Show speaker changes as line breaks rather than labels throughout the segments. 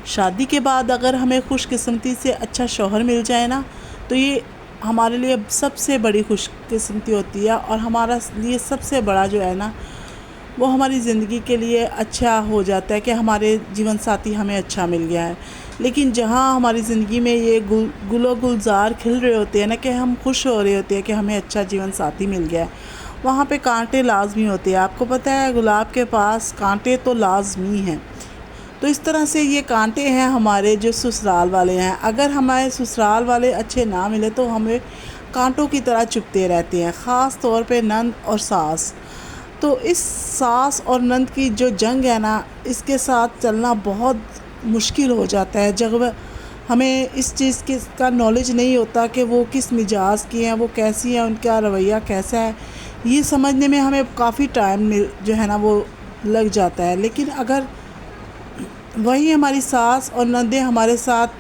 شادی کے بعد اگر ہمیں خوش قسمتی سے اچھا شوہر مل جائے نا تو یہ ہمارے لیے سب سے بڑی خوش قسمتی ہوتی ہے، اور ہمارا لیے سب سے بڑا جو ہے نا وہ ہماری زندگی کے لیے اچھا ہو جاتا ہے کہ ہمارے جیون ساتھی ہمیں اچھا مل گیا ہے۔ لیکن جہاں ہماری زندگی میں یہ گل و گلزار کھل رہے ہوتے ہیں نا کہ ہم خوش ہو رہے ہوتے ہیں کہ ہمیں اچھا جیون ساتھی مل گیا ہے، وہاں پہ کانٹے لازمی ہوتے ہیں۔ آپ کو پتہ ہے گلاب کے پاس کانٹے تو لازمی ہیں۔ تو اس طرح سے یہ کانٹے ہیں ہمارے جو سسرال والے ہیں، اگر ہمارے سسرال والے اچھے نہ ملے تو ہمیں کانٹوں کی طرح چبھتے رہتے ہیں، خاص طور پہ نند اور ساس۔ تو اس ساس اور نند کی جو جنگ ہے نا، اس کے ساتھ چلنا بہت مشکل ہو جاتا ہے جب ہمیں اس چیز کا نالج نہیں ہوتا کہ وہ کس مزاج کی ہیں، وہ کیسی ہیں، ان کا رویہ کیسا ہے، یہ سمجھنے میں ہمیں کافی ٹائم جو ہے نا وہ لگ جاتا ہے۔ لیکن اگر وہی ہماری ساس اور نندیں ہمارے ساتھ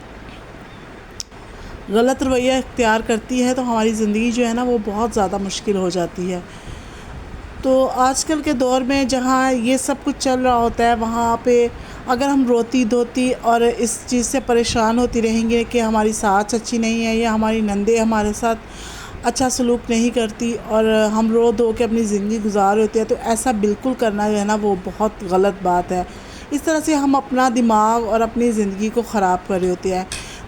غلط رویہ اختیار کرتی ہے تو ہماری زندگی جو ہے نا وہ بہت زیادہ مشکل ہو جاتی ہے۔ تو آج کل کے دور میں جہاں یہ سب کچھ چل رہا ہوتا ہے، وہاں پہ اگر ہم روتی دھوتی اور اس چیز سے پریشان ہوتی رہیں گے کہ ہماری ساس اچھی نہیں ہے یا ہماری نندیں ہمارے ساتھ اچھا سلوک نہیں کرتی، اور ہم رو دھو کے اپنی زندگی گزار ہوتے ہیں، تو ایسا بالکل کرنا جو ہے نا وہ بہت غلط بات ہے۔ اس طرح سے ہم اپنا دماغ اور اپنی زندگی کو خراب کر رہے ہوتے ہیں۔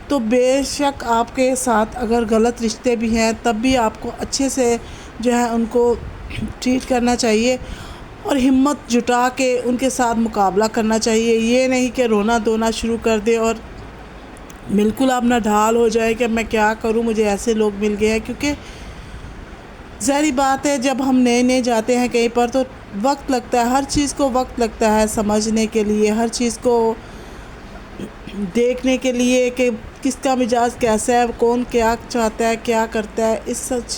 تو بے شک آپ کے ساتھ اگر غلط رشتے بھی ہیں تب بھی آپ کو اچھے سے جو ہے ان کو ٹریٹ کرنا چاہیے، اور ہمت جٹا کے ان کے ساتھ مقابلہ کرنا چاہیے۔ یہ نہیں کہ رونا دھونا شروع کر دے اور بالکل آپ نہ ڈھال ہو جائے کہ میں کیا کروں، مجھے ایسے لوگ مل گئے ہیں۔ کیونکہ ظاہری بات ہے جب ہم نئے جاتے ہیں کہیں پر تو وقت لگتا ہے، ہر چیز کو وقت لگتا ہے سمجھنے کے لیے، ہر چیز کو دیکھنے کے لیے کہ کس کا مزاج کیسا ہے، کون کیا چاہتا ہے، کیا کرتا ہے، اس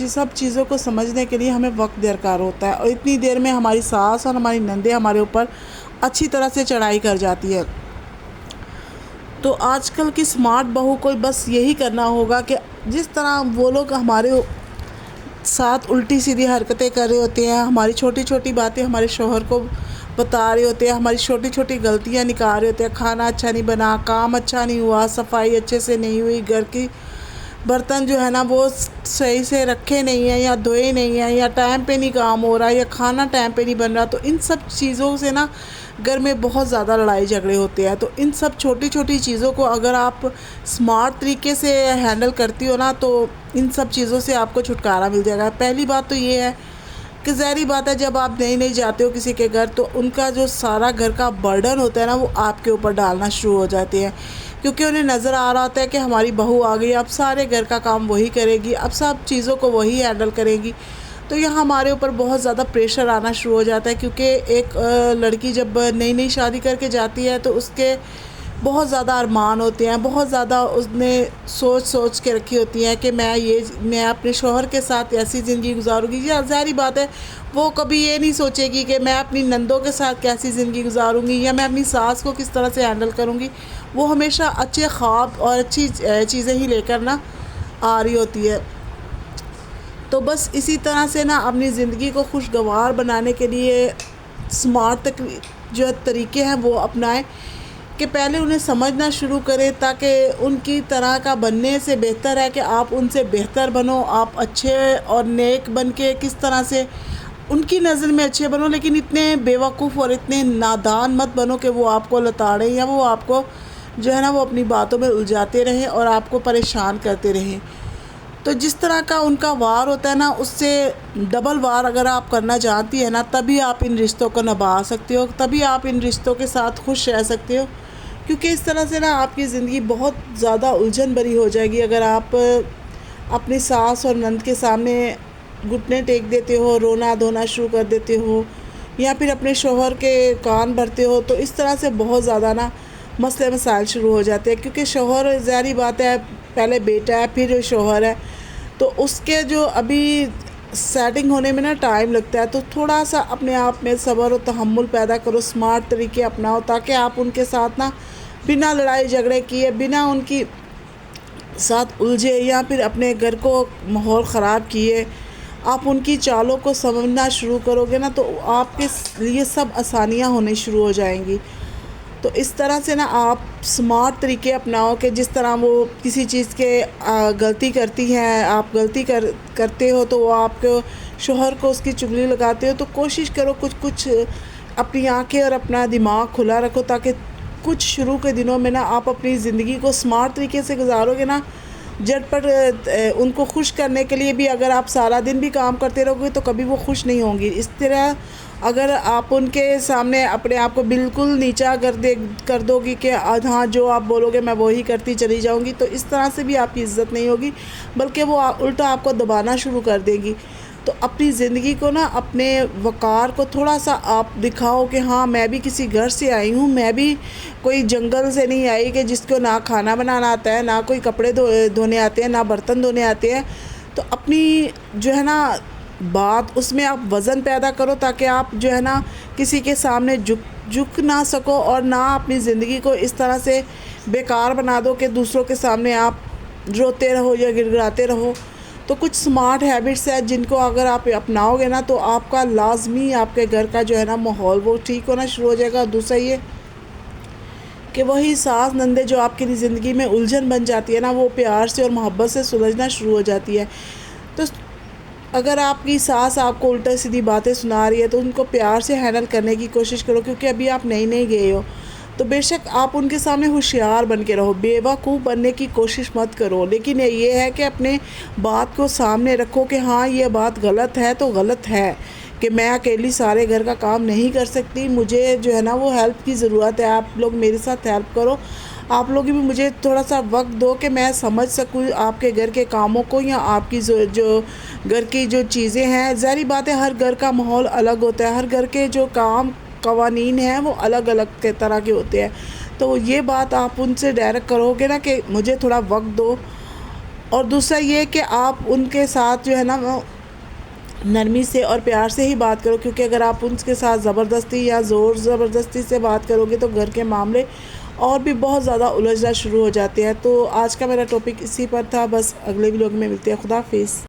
سب چیزوں کو سمجھنے کے لیے ہمیں وقت درکار ہوتا ہے، اور اتنی دیر میں ہماری ساس اور ہماری نندیں ہمارے اوپر اچھی طرح سے چڑھائی کر جاتی ہے۔ تو آج کل کی سمارٹ بہو کو بس یہی کرنا ہوگا کہ جس طرح وہ لوگ ہمارے ساتھ الٹی سیدھی حرکتیں کر رہے ہوتے ہیں، ہماری چھوٹی چھوٹی باتیں ہمارے شوہر کو بتا رہے ہوتے ہیں، ہماری چھوٹی چھوٹی غلطیاں نکال رہے ہوتے ہیں، کھانا اچھا نہیں بنا، کام اچھا نہیں ہوا، صفائی اچھے سے نہیں ہوئی، گھر کی برتن جو ہے نا وہ صحیح سے رکھے نہیں ہیں یا دھوئے نہیں ہیں، یا ٹائم پہ نہیں کام ہو رہا، یا کھانا ٹائم پہ نہیں بن رہا، تو ان سب چیزوں سے نا گھر میں بہت زیادہ لڑائی جھگڑے ہوتے ہیں۔ تو ان سب چھوٹی چھوٹی چیزوں کو اگر آپ سمارٹ طریقے سے ہینڈل کرتی ہو نا تو ان سب چیزوں سے آپ کو چھٹکارا مل جائے گا۔ پہلی بات تو یہ ہے کہ ظاہری بات ہے جب آپ نئی جاتے ہو کسی کے گھر تو ان کا جو سارا گھر کا برڈن ہوتا ہے نا وہ آپ کے اوپر ڈالنا شروع ہو جاتے ہیں، کیونکہ انہیں نظر آ رہا ہوتا ہے کہ ہماری بہو آ گئی، اب سارے گھر کا کام وہی کرے گی، اب سب چیزوں کو وہی ہینڈل کرے گی۔ تو یہاں ہمارے اوپر بہت زیادہ پریشر آنا شروع ہو جاتا ہے، کیونکہ ایک لڑکی جب نئی شادی کر کے جاتی ہے تو اس کے بہت زیادہ ارمان ہوتے ہیں، بہت زیادہ اس نے سوچ کے رکھی ہوتی ہیں کہ میں اپنے شوہر کے ساتھ ایسی زندگی گزاروں گی۔ یا ظاہری بات ہے وہ کبھی یہ نہیں سوچے گی کہ میں اپنی نندوں کے ساتھ کیسی زندگی گزاروں گی یا میں اپنی ساس کو کس طرح سے ہینڈل کروں گی۔ وہ ہمیشہ اچھے خواب اور اچھی چیزیں ہی لے کر نا آ رہی ہوتی ہے۔ تو بس اسی طرح سے نا اپنی زندگی کو خوشگوار بنانے کے لیے سمارٹ جو طریقے ہیں وہ اپنائیں، کہ پہلے انہیں سمجھنا شروع کریں تاکہ ان کی طرح کا بننے سے بہتر ہے کہ آپ ان سے بہتر بنو، آپ اچھے اور نیک بن کے کس طرح سے ان کی نظر میں اچھے بنو، لیکن اتنے بیوقوف اور اتنے نادان مت بنو کہ وہ آپ کو لتاڑیں یا وہ آپ کو جو ہے نا وہ اپنی باتوں میں الجھاتے رہیں اور آپ کو پریشان کرتے رہیں۔ تو جس طرح کا ان کا وار ہوتا ہے نا اس سے ڈبل وار اگر آپ کرنا چاہتی ہیں نا تبھی آپ ان رشتوں کو نبھا سکتے ہو، تبھی آپ ان رشتوں کے ساتھ خوش رہ سکتے ہو، کیونکہ اس طرح سے نا آپ کی زندگی بہت زیادہ الجھن بھری ہو جائے گی اگر آپ اپنی ساس اور نند کے سامنے گھٹنے ٹیک دیتے ہو، رونا دھونا شروع کر دیتے ہو، یا پھر اپنے شوہر کے کان بھرتے ہو، تو اس طرح سے بہت زیادہ نا مسئلے مسائل شروع ہو جاتے ہیں، کیونکہ شوہر ظاہری بات ہے پہلے بیٹا ہے پھر شوہر ہے، تو اس کے جو ابھی سیٹنگ ہونے میں نا ٹائم لگتا ہے، تو تھوڑا سا اپنے آپ میں صبر و تحمل پیدا کرو، سمارٹ طریقے اپناؤ تاکہ آپ ان کے ساتھ نا بنا لڑائی جھگڑے کیے، بنا ان کی ساتھ الجھے یا پھر اپنے گھر کو ماحول خراب کیے آپ ان کی چالوں کو سمجھنا شروع کرو گے نا تو آپ کے لیے سب آسانیاں ہونے شروع ہو جائیں گی۔ تو اس طرح سے نا آپ سمارٹ طریقے اپناؤ کہ جس طرح وہ کسی چیز کے غلطی کرتی ہیں، آپ غلطی کرتے ہو تو وہ آپ کو شوہر کو اس کی چغلی لگاتے ہو، تو کوشش کرو کچھ اپنی آنکھیں اور اپنا دماغ کھلا رکھو، تاکہ کچھ شروع کے دنوں میں نا آپ اپنی زندگی کو سمارٹ طریقے سے گزارو گے نا، جھٹ پٹ ان کو خوش کرنے کے لیے بھی اگر آپ سارا دن بھی کام کرتے رہو گے تو کبھی وہ خوش نہیں ہوں گی۔ اس طرح اگر آپ ان کے سامنے اپنے آپ کو بالکل نیچا کر دو گی کہ ہاں جو آپ بولو گے میں وہی کرتی چلی جاؤں گی، تو اس طرح سے بھی آپ کی عزت نہیں ہوگی، بلکہ وہ الٹا آپ کو دبانا شروع کر دے گی۔ تو اپنی زندگی کو نا، اپنے وقار کو تھوڑا سا آپ دکھاؤ کہ ہاں میں بھی کسی گھر سے آئی ہوں، میں بھی کوئی جنگل سے نہیں آئی کہ جس کو نہ کھانا بنانا آتا ہے، نہ کوئی کپڑے دھونے آتے ہیں، نہ برتن دھونے آتے ہیں۔ تو اپنی جو ہے نا بات، اس میں آپ وزن پیدا کرو، تاکہ آپ جو ہے نا کسی کے سامنے جھک نہ سکو، اور نہ اپنی زندگی کو اس طرح سے بیکار بنا دو کہ دوسروں کے سامنے آپ روتے رہو یا گڑگڑاتے رہو۔ تو کچھ سمارٹ ہیبٹس ہیں جن کو اگر آپ اپناؤ گے نا تو آپ کا لازمی آپ کے گھر کا جو ہے نا ماحول وہ ٹھیک ہونا شروع ہو جائے گا۔ دوسرا یہ کہ وہی ساس نندے جو آپ کی زندگی میں الجھن بن جاتی ہے نا، وہ پیار سے اور محبت سے سلجھنا شروع ہو جاتی ہے۔ تو اگر آپ کی ساس آپ کو الٹا سیدھی باتیں سنا رہی ہے تو ان کو پیار سے ہینڈل کرنے کی کوشش کرو، کیونکہ ابھی آپ نئی گئے ہو، تو بے شک آپ ان کے سامنے ہوشیار بن کے رہو، بیوقوف بننے کی کوشش مت کرو، لیکن یہ ہے کہ اپنے بات کو سامنے رکھو کہ ہاں یہ بات غلط ہے تو غلط ہے، کہ میں اکیلی سارے گھر کا کام نہیں کر سکتی، مجھے جو ہے نا وہ ہیلپ کی ضرورت ہے، آپ لوگ میرے ساتھ ہیلپ کرو، آپ لوگ بھی مجھے تھوڑا سا وقت دو کہ میں سمجھ سکوں آپ کے گھر کے کاموں کو، یا آپ کی جو گھر کی جو چیزیں ہیں۔ ظاہری بات ہے ہر گھر کا ماحول الگ ہوتا ہے، ہر گھر کے جو قوانین ہیں وہ الگ الگ طرح کے ہوتے ہیں، تو یہ بات آپ ان سے ڈائریکٹ کرو گے نا کہ مجھے تھوڑا وقت دو۔ اور دوسرا یہ کہ آپ ان کے ساتھ جو ہے نا نرمی سے اور پیار سے ہی بات کرو، کیونکہ اگر آپ ان کے ساتھ زبردستی یا زور زبردستی سے بات کرو گے تو گھر کے معاملے اور بھی بہت زیادہ الجھنا شروع ہو جاتے ہیں۔ تو آج کا میرا ٹاپک اسی پر تھا، بس اگلے ویڈیو میں ملتے ہیں۔ خدا حافظ۔